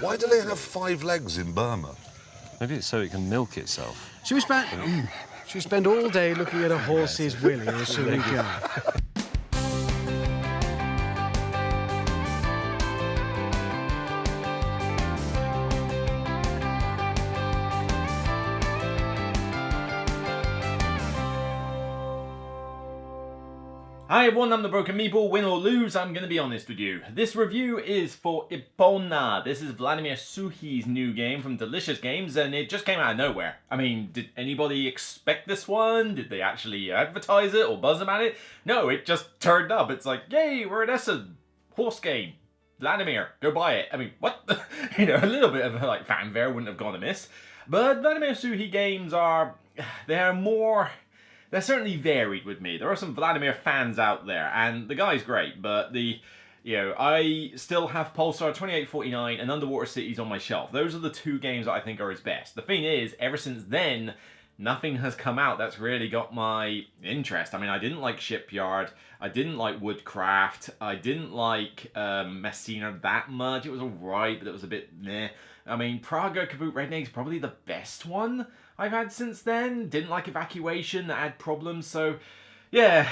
Why do they have 5 legs in Burma? Maybe it's so it can milk itself. Should we spend all day looking at a horse's willy, or should we go? Hi everyone, I'm the Broken Meeple. Win or lose, I'm going to be honest with you. This review is for Epona. This is Vladimir Suchy's new game from Delicious Games, and it just came out of nowhere. I mean, did anybody expect this one? Did they actually advertise it or buzz about it? No, it just turned up. It's like, yay, we're at Essen. Horse game. Vladimir, go buy it. I mean, what? You know, a little bit of like fanfare wouldn't have gone amiss. But Vladimir Suchy games they're certainly varied with me. There are some Vladimir fans out there, and the guy's great, but I still have Pulsar 2849 and Underwater Cities on my shelf. Those are the two games that I think are his best. The thing is, ever since then, nothing has come out that's really got my interest. I mean, I didn't like Shipyard, I didn't like Woodcraft, I didn't like Messina that much. It was alright, but it was a bit meh. I mean, Praga Kaboot Redneck is probably the best one I've had since then. Didn't like Evacuation, that had problems, so yeah,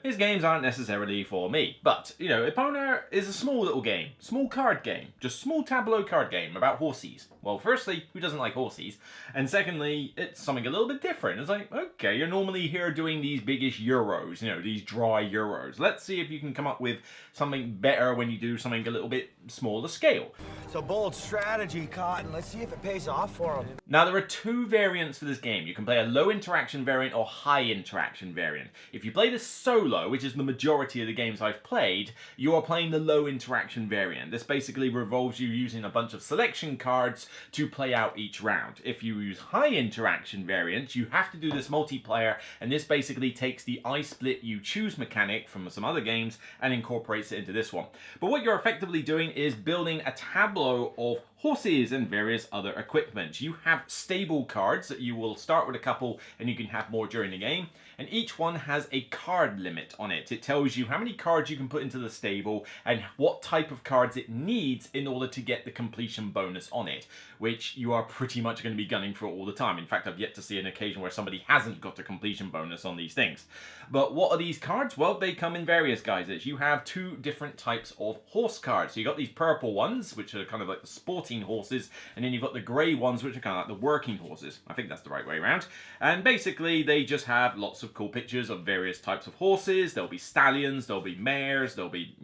his games aren't necessarily for me. But, Epona is a small little game, small card game, just small tableau card game about horses. Well, firstly, who doesn't like horses? And secondly, it's something a little bit different. It's like, okay, you're normally here doing these biggish Euros, these dry Euros. Let's see if you can come up with something better when you do something a little bit smaller scale. It's a bold strategy, Cotton. Let's see if it pays off for him. Now, there are two variants for this game. You can play a low interaction variant or high interaction variant. If you play this solo, which is the majority of the games I've played, you are playing the low interaction variant. This basically revolves you using a bunch of selection cards to play out each round. If you use high interaction variants, you have to do this multiplayer, and this basically takes the I split you choose mechanic from some other games and incorporates it into this one. But what you're effectively doing is building a tableau of horses and various other equipment. You have stable cards that you will start with a couple and you can have more during the game, and each one has a card limit on it. It tells you how many cards you can put into the stable and what type of cards it needs in order to get the completion bonus on it, which you are pretty much going to be gunning for all the time. In fact, I've yet to see an occasion where somebody hasn't got a completion bonus on these things. But what are these cards? Well, they come in various guises. You have two different types of horse cards. So you've got these purple ones, which are kind of like the sporting horses, and then you've got the grey ones, which are kind of like the working horses. I think that's the right way around. And basically, they just have lots of cool pictures of various types of horses. There'll be stallions, there'll be mares, there'll be,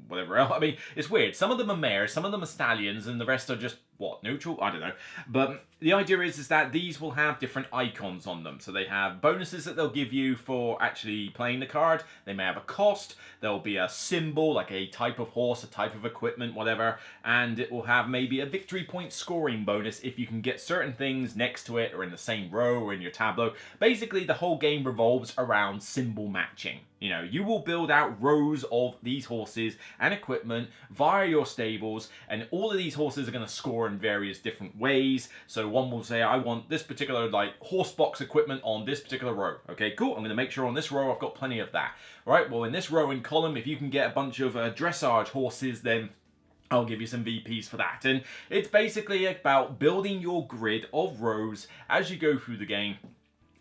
whatever else. I mean, it's weird. Some of them are mares, some of them are stallions, and the rest are just, neutral? I don't know. But the idea is that these will have different icons on them. So they have bonuses that they'll give you for actually playing the card. They may have a cost. There'll be a symbol, like a type of horse, a type of equipment, whatever. And it will have maybe a victory point scoring bonus if you can get certain things next to it or in the same row or in your tableau. Basically, the whole game revolves around symbol matching. You will build out rows of these horses and equipment via your stables, and all of these horses are going to score in various different ways. So one will say, I want this particular horse box equipment on this particular row. Okay, cool. I'm going to make sure on this row I've got plenty of that. All right, well, in this row and column, if you can get a bunch of dressage horses, then I'll give you some VPs for that. And it's basically about building your grid of rows as you go through the game,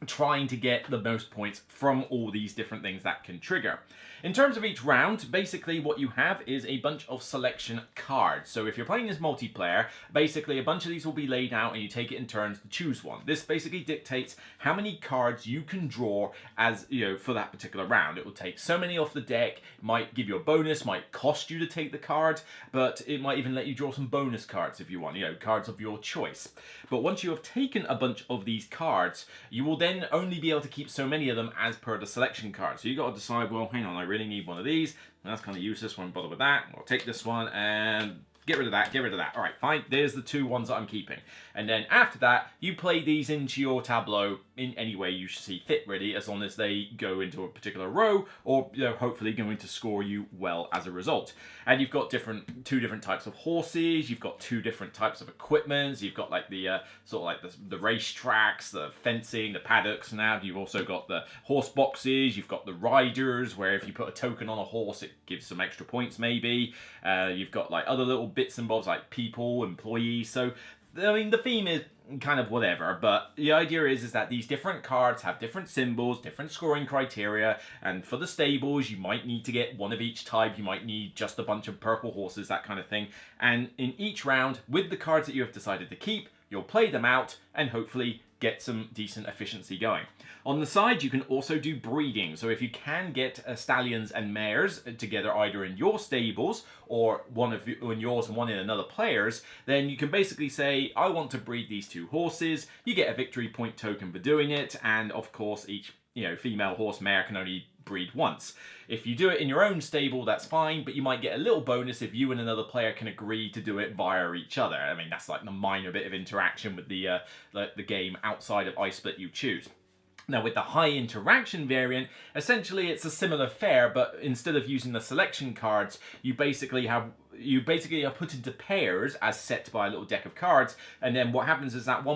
trying to get the most points from all these different things that can trigger. In terms of each round, basically what you have is a bunch of selection cards. So if you're playing this multiplayer, basically a bunch of these will be laid out and you take it in turns to choose one. This basically dictates how many cards you can draw as, for that particular round. It will take so many off the deck, might give you a bonus, might cost you to take the card, but it might even let you draw some bonus cards if you want, cards of your choice. But once you have taken a bunch of these cards, you will then only be able to keep so many of them as per the selection card. So you got to decide, well, hang on, I really need one of these. That's kind of useless, won't bother with that. I'll take this one and get rid of that, get rid of that. All right, fine. There's the two ones that I'm keeping. And then after that, you play these into your tableau in any way you see fit, really, as long as they go into a particular row or, hopefully going to score you well as a result. And you've got two different types of horses. You've got two different types of equipments. You've got like the the race tracks, the fencing, the paddocks. Now you've also got the horse boxes. You've got the riders, where if you put a token on a horse, it gives some extra points maybe. You've got like other little bits and bobs like people, employees. So, I mean, the theme is kind of whatever, but the idea is that these different cards have different symbols, different scoring criteria, and for the stables, you might need to get one of each type, you might need just a bunch of purple horses, that kind of thing. And in each round, with the cards that you have decided to keep, you'll play them out and hopefully get some decent efficiency going. On the side, you can also do breeding. So if you can get stallions and mares together either in your stables or one in yours and one in another player's, then you can basically say, I want to breed these two horses. You get a victory point token for doing it. And of course, each female horse mare can only breed once. If you do it in your own stable, that's fine, but you might get a little bonus if you and another player can agree to do it via each other. I mean, that's like the minor bit of interaction with the game outside of iSplit you choose. Now with the high interaction variant, essentially it's a similar fare, but instead of using the selection cards, you basically are put into pairs as set by a little deck of cards, and then what happens is that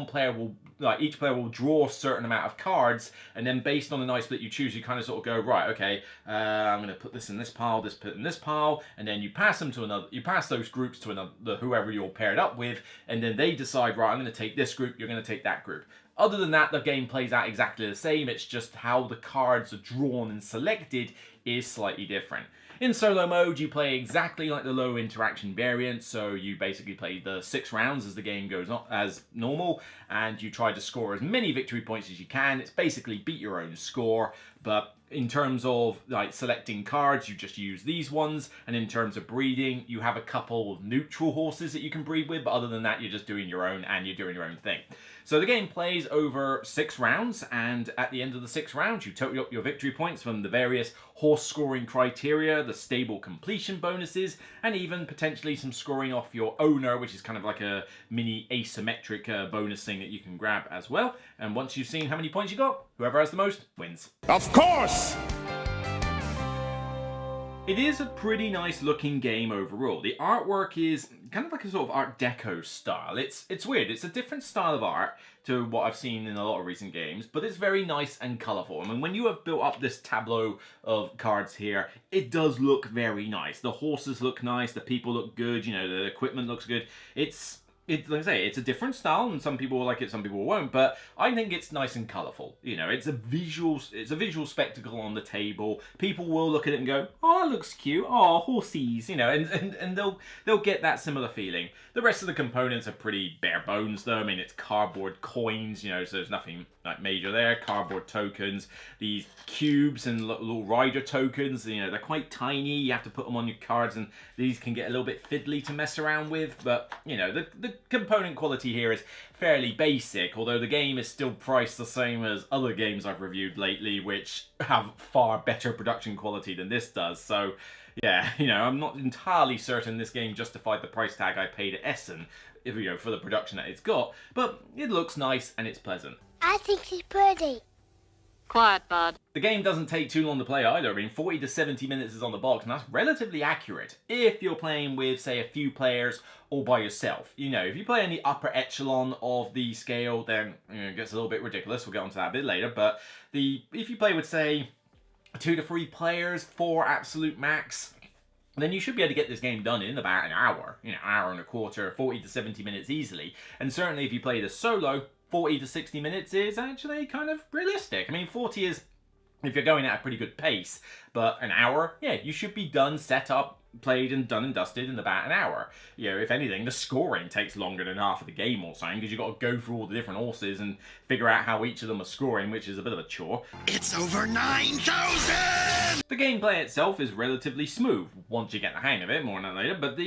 each player will draw a certain amount of cards, and then based on the iSplit you choose, you kind of sort of go, right, okay, I'm going to put this in this pile, this put in this pile, and then you pass them to another, you pass those groups to another, whoever you're paired up with, and then they decide, right, I'm going to take this group, you're going to take that group. Other than that, the game plays out exactly the same, it's just how the cards are drawn and selected is slightly different. In solo mode, you play exactly like the low interaction variant, so you basically play the 6 rounds as the game goes on as normal, and you try to score as many victory points as you can. It's basically beat your own score, but in terms of like selecting cards, you just use these ones, and in terms of breeding, you have a couple of neutral horses that you can breed with, but other than that, you're just doing your own, and you're doing your own thing. So the game plays over 6 rounds, and at the end of the 6 rounds, you total up your victory points from the various horse scoring criteria, the stable completion bonuses, and even potentially some scoring off your owner, which is kind of like a mini asymmetric bonus thing that you can grab as well. And once you've seen how many points you got, whoever has the most wins. Of course! It is a pretty nice looking game overall. The artwork is kind of like a sort of Art Deco style. It's weird. It's a different style of art to what I've seen in a lot of recent games, but it's very nice and colourful. I mean, when you have built up this tableau of cards here, it does look very nice. The horses look nice, the people look good, the equipment looks good. It's like I say, it's a different style, and some people will like it, some people won't, but I think it's nice and colourful. It's a visual spectacle on the table. People will look at it and go, oh, it looks cute, oh, horsies, and they'll get that similar feeling. The rest of the components are pretty bare bones though. I mean, it's cardboard coins, so there's nothing like major there. Cardboard tokens, these cubes and little rider tokens, they're quite tiny. You have to put them on your cards, and these can get a little bit fiddly to mess around with, but the component quality here is fairly basic, although the game is still priced the same as other games I've reviewed lately, which have far better production quality than this does. So yeah, I'm not entirely certain this game justified the price tag I paid at Essen, for the production that it's got, but it looks nice and it's pleasant. I think she's pretty. Quiet, bud. The game doesn't take too long to play either. I mean, 40 to 70 minutes is on the box, and that's relatively accurate if you're playing with, say, a few players or by yourself. If you play in the upper echelon of the scale, then it gets a little bit ridiculous. We'll get onto that a bit later, but if you play with, say, 2 to 3 players, 4 absolute max, then you should be able to get this game done in about an hour, hour and a quarter, 40 to 70 minutes easily. And certainly if you play this solo, 40 to 60 minutes is actually kind of realistic. I mean, 40 is if you're going at a pretty good pace, but an hour, yeah, you should be done, set up, played and done and dusted in about an hour. If anything, the scoring takes longer than half of the game or something, because you've got to go through all the different horses and figure out how each of them are scoring, which is a bit of a chore. It's over 9,000! The gameplay itself is relatively smooth, once you get the hang of it, more on that later, but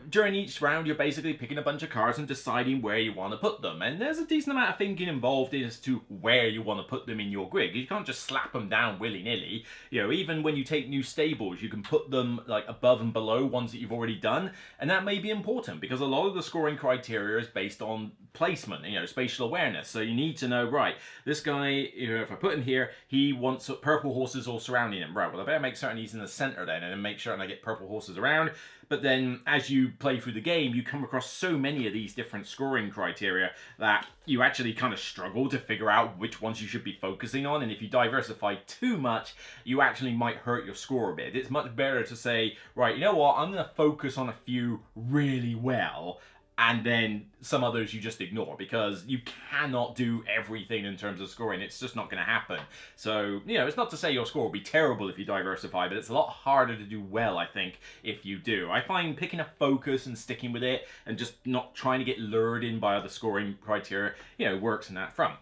during each round you're basically picking a bunch of cards and deciding where you want to put them, and there's a decent amount of thinking involved as to where you want to put them in your grid. You can't just slap them down willy-nilly. Even when you take new stables, you can put them like above and below ones that you've already done, and that may be important because a lot of the scoring criteria is based on placement, spatial awareness. So you need to know, right, this guy, if I put him here, he wants purple horses all surrounding him. Right, well, I better make certain he's in the center then, and then make certain I get purple horses around. But then as you play through the game, you come across so many of these different scoring criteria that you actually kind of struggle to figure out which ones you should be focusing on. And if you diversify too much, you actually might hurt your score a bit. It's much better to say, right, you know what, I'm going to focus on a few really well, and then some others you just ignore, because you cannot do everything in terms of scoring. It's just not going to happen. So, you know, it's not to say your score will be terrible if you diversify, but it's a lot harder to do well, I think, if you do. I find picking a focus and sticking with it and just not trying to get lured in by other scoring criteria, you know, works in that front.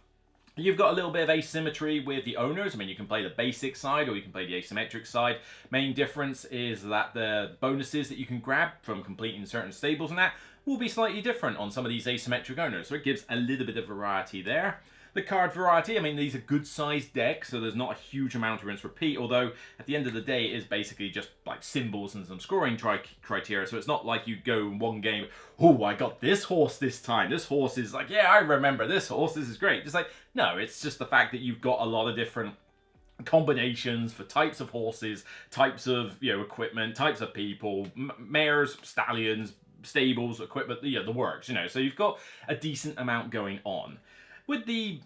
You've got a little bit of asymmetry with the owners. I mean, you can play the basic side or you can play the asymmetric side. Main difference is that the bonuses that you can grab from completing certain stables and that will be slightly different on some of these asymmetric owners. So it gives a little bit of variety there. The card variety, I mean, these are good sized decks, so there's not a huge amount of rinse repeat, although at the end of the day it is basically just like symbols and some scoring criteria, so it's not like you go in one game, oh, I got this horse this time, this horse is like, yeah, I remember this horse, this is great. It's like, no, it's just the fact that you've got a lot of different combinations for types of horses, types of, you know, equipment, types of people, mares, stallions, stables, equipment, you know, the works, you know, so you've got a decent amount going on. With the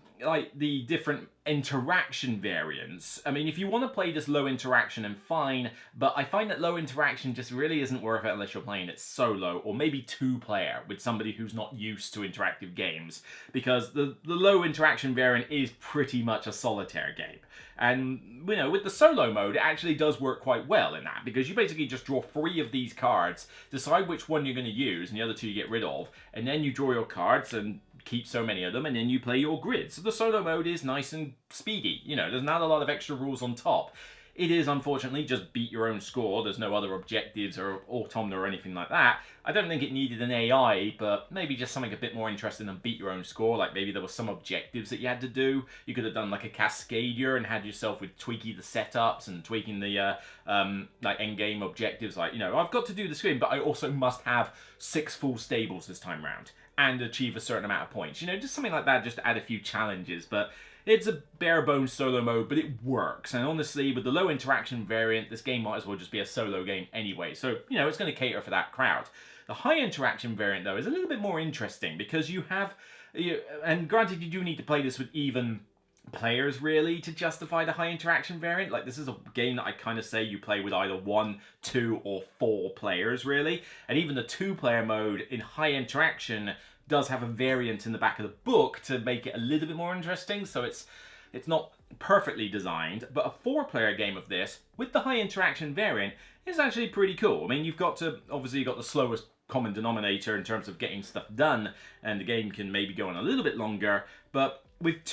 different interaction variants, I mean, if you want to play this low interaction, and fine, but I find that low interaction just really isn't worth it unless you're playing it solo, or maybe 2-player with somebody who's not used to interactive games, because the low interaction variant is pretty much a solitaire game. And, you know, with the solo mode, it actually does work quite well in that, because you basically just draw 3 of these cards, decide which one you're going to use, and the other 2 you get rid of, and then you draw your cards and keep so many of them, and then you play your grid. So the solo mode is nice and speedy. You know, there's not a lot of extra rules on top. It is, unfortunately, just beat your own score. There's no other objectives or automata or anything like that. I don't think it needed an AI, but maybe just something a bit more interesting than beat your own score. Like maybe there were some objectives that you had to do. You could have done like a Cascadia and had yourself with tweaking the setups and tweaking the like endgame objectives. Like, you know, I've got to do the screen, but I also must have 6 full stables this time round and achieve a certain amount of points. You know, just something like that, just to add a few challenges. But it's a bare bones solo mode, but it works. And honestly, with the low interaction variant, this game might as well just be a solo game anyway. So, you know, it's going to cater for that crowd. The high interaction variant, though, is a little bit more interesting because you have, and granted, you do need to play this with even players, really, to justify the high interaction variant. Like, this is a game that I kind of say you play with either 1, 2, or 4 players, really. And even the 2-player mode in high interaction does have a variant in the back of the book to make it a little bit more interesting, so it's not perfectly designed, but a 4-player game of this with the high interaction variant is actually pretty cool. I mean, you've got the slowest common denominator in terms of getting stuff done, and the game can maybe go on a little bit longer, but with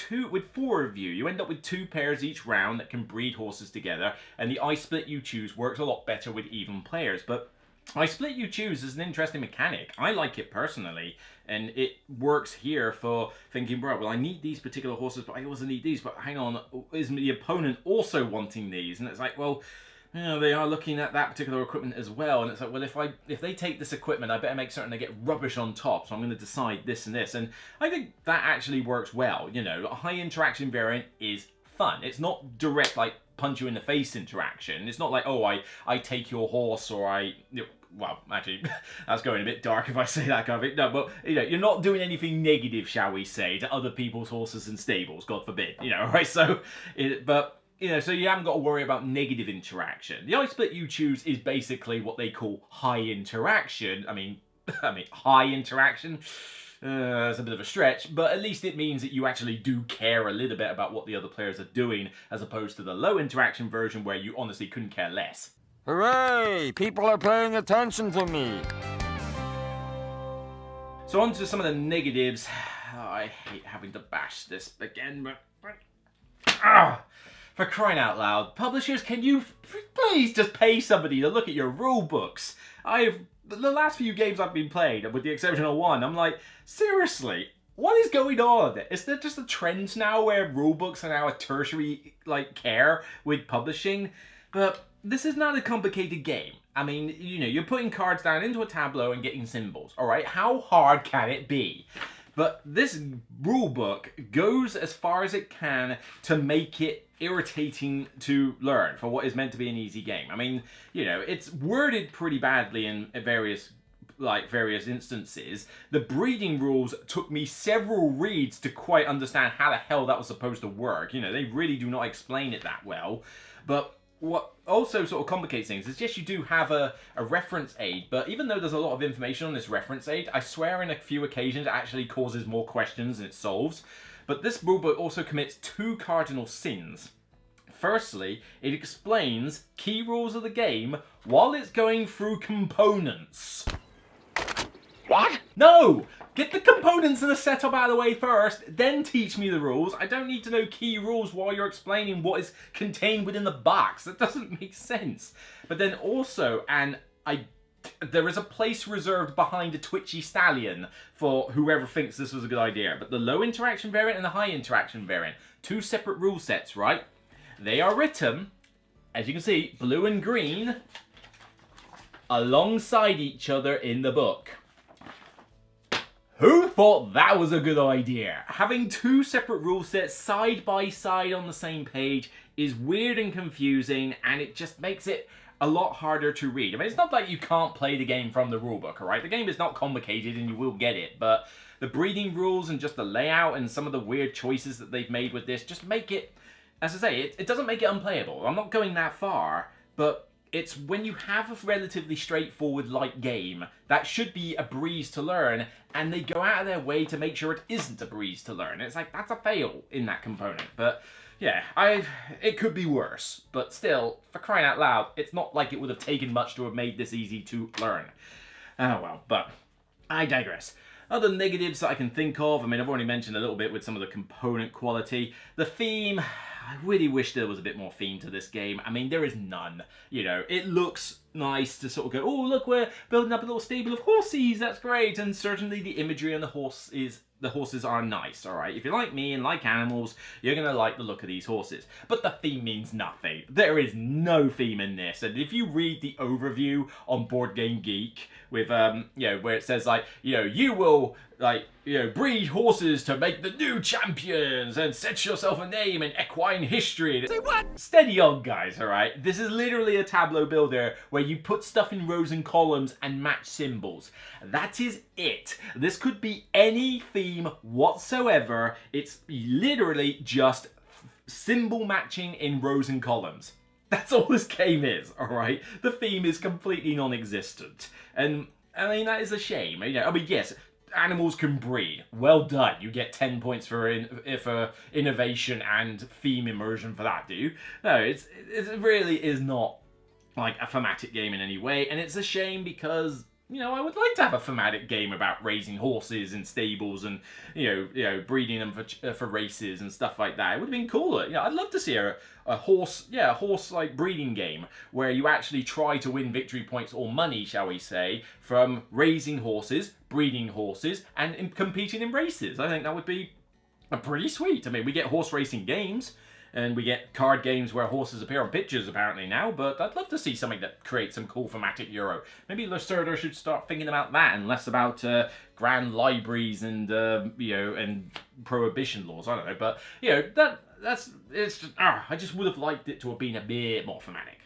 4 of you end up with 2 pairs each round that can breed horses together, and the I split you choose works a lot better with even players. But I split you choose is an interesting mechanic. I like it personally, and it works here for thinking, right, well, I need these particular horses, but I also need these, but hang on, is the opponent also wanting these? And it's like, well, you know, they are looking at that particular equipment as well, and it's like, well, if they take this equipment, I better make certain they get rubbish on top, so I'm going to decide this and this. And I think that actually works well. You know, a high interaction variant is fun. It's not direct, like, punch you in the face interaction. It's not like, oh, I take your horse, or I, you know, well, actually, that's going a bit dark if I say that kind of thing. No, but, you know, you're not doing anything negative, shall we say, to other people's horses and stables, God forbid, you know, right? So, but, you know, so you haven't got to worry about negative interaction. The I split you choose is basically what they call high interaction. I mean, high interaction, it's a bit of a stretch, but at least it means that you actually do care a little bit about what the other players are doing, as opposed to the low interaction version where you honestly couldn't care less. Hooray! People are paying attention to me. So on to some of the negatives. Oh, I hate having to bash this again, but for crying out loud, publishers, can you please just pay somebody to look at your rule books? The last few games I've been playing, with the exception of one, I'm like, seriously, what is going on? Is there just a trend now where rule books are now a tertiary care with publishing? But this is not a complicated game. I mean, you know, you're putting cards down into a tableau and getting symbols, all right? How hard can it be? But this rule book goes as far as it can to make it irritating to learn for what is meant to be an easy game. I mean, you know, it's worded pretty badly in various instances. The breeding rules took me several reads to quite understand how the hell that was supposed to work. You know, they really do not explain it that well. But what also sort of complicates things is, yes, you do have a reference aid, but even though there's a lot of information on this reference aid, I swear in a few occasions it actually causes more questions than it solves. But this rulebook also commits two cardinal sins. Firstly, it explains key rules of the game while it's going through components. What? No! Get the components and the setup out of the way first, then teach me the rules. I don't need to know key rules while you're explaining what is contained within the box. That doesn't make sense. But then also, there is a place reserved behind a twitchy stallion for whoever thinks this was a good idea. But the low interaction variant and the high interaction variant, two separate rule sets, right? They are written, as you can see, blue and green, alongside each other in the book. Who thought that was a good idea? Having two separate rule sets side by side on the same page is weird and confusing, and it just makes it a lot harder to read. I mean, it's not like you can't play the game from the rulebook, alright? The game is not complicated and you will get it, but the breeding rules and just the layout and some of the weird choices that they've made with this just make it, as I say, it doesn't make it unplayable. I'm not going that far, but it's when you have a relatively straightforward light game that should be a breeze to learn, and they go out of their way to make sure it isn't a breeze to learn. It's like, that's a fail in that component. But yeah, it could be worse. But still, for crying out loud, it's not like it would have taken much to have made this easy to learn. Oh well, but I digress. Other negatives that I can think of, I mean, I've already mentioned a little bit with some of the component quality. The theme, I really wish there was a bit more theme to this game. I mean, there is none. You know, it looks nice to sort of go, oh, look, we're building up a little stable of horses, that's great. And certainly the imagery on the horses are nice, all right? If you like me and like animals, you're going to like the look of these horses. But the theme means nothing. There is no theme in this. And if you read the overview on Board Game Geek with, you know, where it says, like, you know, you will, like, you know, breed horses to make the new champions and set yourself a name in equine history. Say what? Steady on, guys, all right? This is literally a tableau builder where you put stuff in rows and columns and match symbols. That is it. This could be any theme whatsoever. It's literally just symbol matching in rows and columns. That's all this game is, alright? The theme is completely non-existent. And, I mean, that is a shame. You know, I mean, yes, animals can breed. Well done. You get 10 points for innovation and theme immersion for that, do you? No, it really is not like a thematic game in any way, and it's a shame because, you know, I would like to have a thematic game about raising horses in stables and, you know, breeding them for races and stuff like that. It would have been cooler. You know, I'd love to see a horse like breeding game where you actually try to win victory points or money, shall we say, from raising horses, breeding horses, and competing in races. I think that would be pretty sweet. I mean, we get horse racing games, and we get card games where horses appear on pictures apparently now, but I'd love to see something that creates some cool thematic Euro. Maybe Lacerda should start thinking about that and less about grand libraries and, you know, and prohibition laws. I don't know, but, you know, it's just, I just would have liked it to have been a bit more thematic.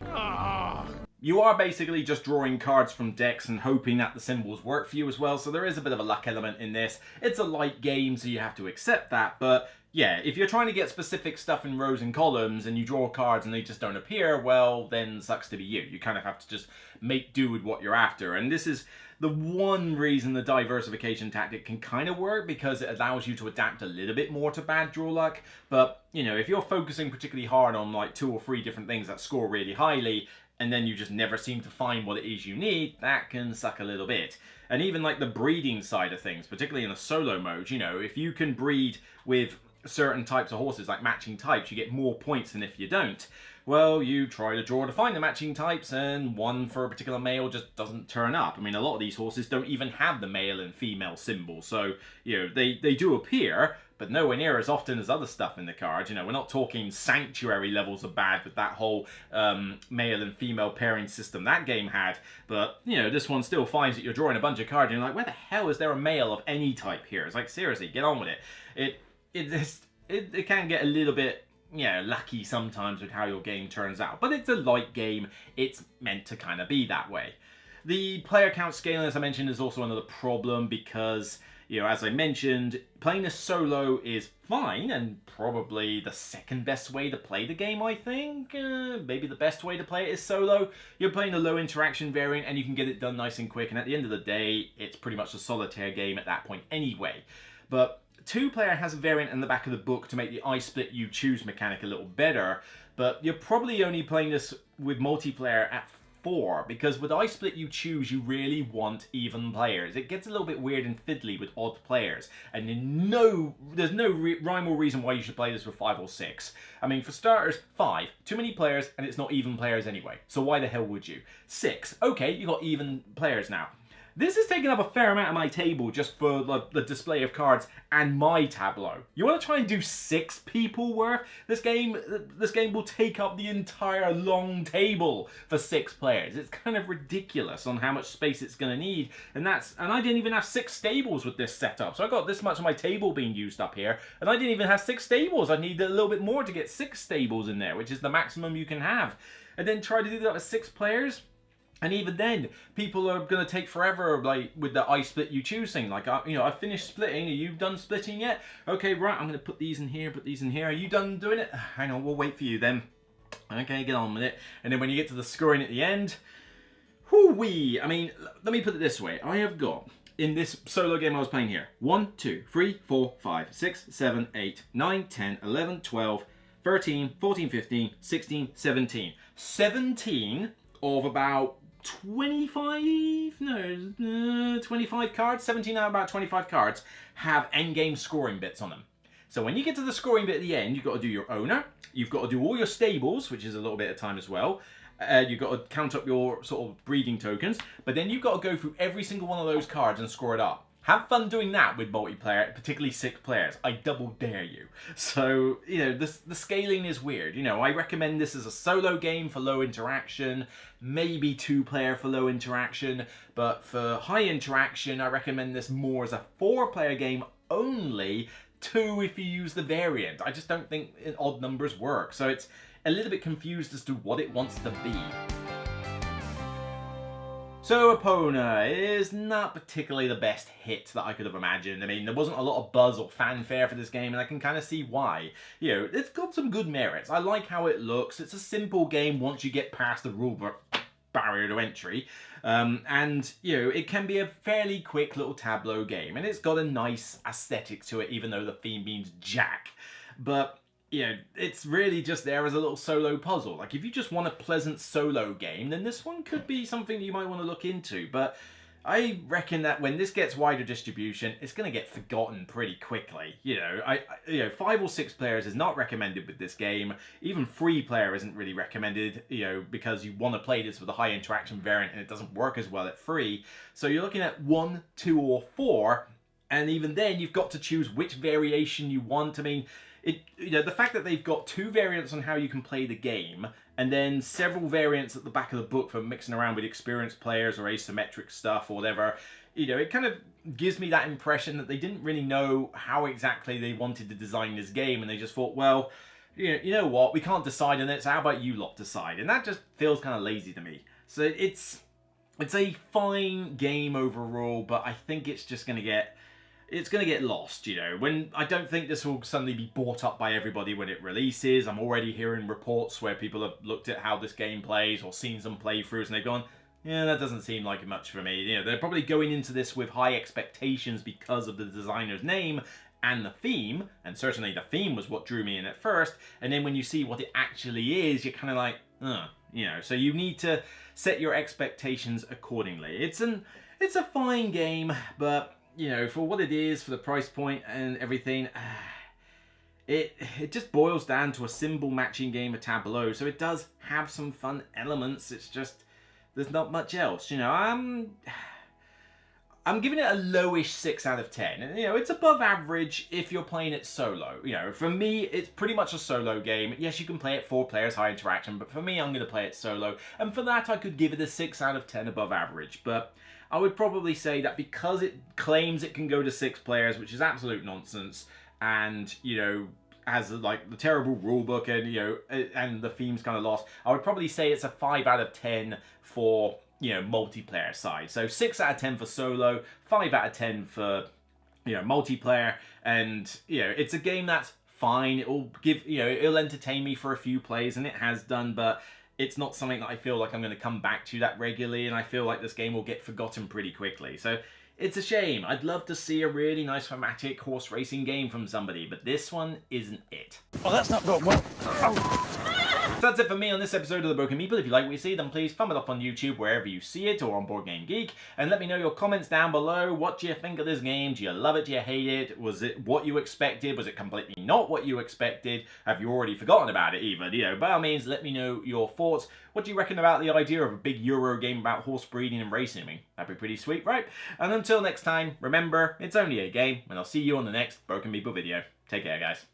You are basically just drawing cards from decks and hoping that the symbols work for you as well, so there is a bit of a luck element in this. It's a light game, so you have to accept that, but yeah, if you're trying to get specific stuff in rows and columns and you draw cards and they just don't appear, well, then sucks to be you. You kind of have to just make do with what you're after. And this is the one reason the diversification tactic can kind of work, because it allows you to adapt a little bit more to bad draw luck. But, you know, if you're focusing particularly hard on like 2 or 3 different things that score really highly, and then you just never seem to find what it is you need, that can suck a little bit. And even like the breeding side of things, particularly in the solo mode, you know, if you can breed with certain types of horses, like matching types, you get more points than if you don't. Well, you try to draw to find the matching types, and one for a particular male just doesn't turn up. I mean, a lot of these horses don't even have the male and female symbol, so, you know, they do appear, but nowhere near as often as other stuff in the card. You know, we're not talking sanctuary levels of bad with that whole male and female pairing system that game had, but, you know, this one still finds that you're drawing a bunch of cards and you're like, where the hell is there a male of any type here? It's like, seriously, get on with it. It can get a little bit, lucky sometimes with how your game turns out. But it's a light game. It's meant to kind of be that way. The player count scaling, as I mentioned, is also another problem because, as I mentioned, playing this solo is fine and probably the second best way to play the game, I think. Maybe the best way to play it is solo. You're playing a low interaction variant and you can get it done nice and quick, and at the end of the day, it's pretty much a solitaire game at that point anyway. But two-player has a variant in the back of the book to make the I split you choose mechanic a little better, but you're probably only playing this with multiplayer at 4, because with I split you choose, you really want even players. It gets a little bit weird and fiddly with odd players, and there's no rhyme or reason why you should play this with 5 or 6. I mean, for starters, 5, too many players, and it's not even players anyway, so why the hell would you? 6, okay, you got even players now. This is taking up a fair amount of my table just for the display of cards and my tableau. You want to try and do 6 people worth? This game will take up the entire long table for 6 players. It's kind of ridiculous on how much space it's going to need, and I didn't even have 6 stables with this setup. So I got this much of my table being used up here, and I didn't even have 6 stables. I need a little bit more to get 6 stables in there, which is the maximum you can have. And then try to do that with 6 players. And even then, people are going to take forever, like, with the I split you choose thing. Like, I finished splitting. Are you done splitting yet? Okay, right, I'm going to put these in here, put these in here. Are you done doing it? Hang on, we'll wait for you then. Okay, get on with it. And then when you get to the scoring at the end, whoo-wee. I mean, let me put it this way. I have got, in this solo game I was playing here, 1, 2, 3, 4, 5, 6, 7, 8, 9, 10, 11, 12, 13, 14, 15, 16, 17. 17 of about 25 cards, 17 out of about 25 cards have endgame scoring bits on them. So when you get to the scoring bit at the end, you've got to do your owner, you've got to do all your stables, which is a little bit of time as well. You've got to count up your sort of breeding tokens, but then you've got to go through every single one of those cards and score it up. Have fun doing that with multiplayer, particularly 6 players. I double dare you. So, the scaling is weird. I recommend this as a solo game for low interaction, maybe 2-player for low interaction, but for high interaction, I recommend this more as a 4-player game only, 2 if you use the variant. I just don't think odd numbers work, so it's a little bit confused as to what it wants to be. So Epona is not particularly the best hit that I could have imagined. I mean, there wasn't a lot of buzz or fanfare for this game, and I can kind of see why. It's got some good merits. I like how it looks. It's a simple game once you get past the rulebook barrier to entry. It can be a fairly quick little tableau game, and it's got a nice aesthetic to it, even though the theme means jack. But it's really just there as a little solo puzzle. Like, if you just want a pleasant solo game, then this one could be something you might want to look into. But I reckon that when this gets wider distribution, it's going to get forgotten pretty quickly. 5 or 6 players is not recommended with this game. Even 3-player isn't really recommended, because you want to play this with a high interaction variant and it doesn't work as well at 3. So you're looking at 1, 2, or 4, and even then you've got to choose which variation you want. I mean, the fact that they've got 2 variants on how you can play the game, and then several variants at the back of the book for mixing around with experienced players or asymmetric stuff or whatever, it kind of gives me that impression that they didn't really know how exactly they wanted to design this game, and they just thought, well, you know what, we can't decide on it, so how about you lot decide? And that just feels kind of lazy to me. So it's a fine game overall, but I think it's just going to get... It's going to get lost, when I don't think this will suddenly be bought up by everybody when it releases. I'm already hearing reports where people have looked at how this game plays or seen some playthroughs and they've gone, yeah, that doesn't seem like much for me. They're probably going into this with high expectations because of the designer's name and the theme, and certainly the theme was what drew me in at first, and then when you see what it actually is, you're kind of like, so you need to set your expectations accordingly. It's a fine game, but for what it is, for the price point and everything, it just boils down to a simple matching game of tableau. So it does have some fun elements. It's just, there's not much else. I'm giving it a lowish 6 out of 10. And, it's above average if you're playing it solo. For me, it's pretty much a solo game. Yes, you can play it 4 players, high interaction, but for me, I'm going to play it solo. And for that, I could give it a 6 out of 10 above average. But I would probably say that because it claims it can go to 6 players, which is absolute nonsense, and, has like the terrible rulebook and and the theme's kind of lost, I would probably say it's a 5 out of 10 for multiplayer side. So 6 out of 10 for solo, 5 out of 10 for multiplayer, and it's a game that's fine. It'll give it'll entertain me for a few plays, and it has done, but it's not something that I feel like I'm going to come back to that regularly, and I feel like this game will get forgotten pretty quickly. So it's a shame. I'd love to see a really nice thematic horse racing game from somebody, but this one isn't it. Oh, that's not going well. So that's it for me on this episode of The Broken Meeple. If you like what you see, then please thumb it up on YouTube wherever you see it, or on Board Game Geek, and let me know your comments down below. What do you think of this game? Do you love it? Do you hate it? Was it what you expected? Was it completely not what you expected? Have you already forgotten about it even? By all means, let me know your thoughts. What do you reckon about the idea of a big Euro game about horse breeding and racing? I mean, that'd be pretty sweet, right? And until next time, remember, it's only a game, and I'll see you on the next Broken Meeple video. Take care, guys.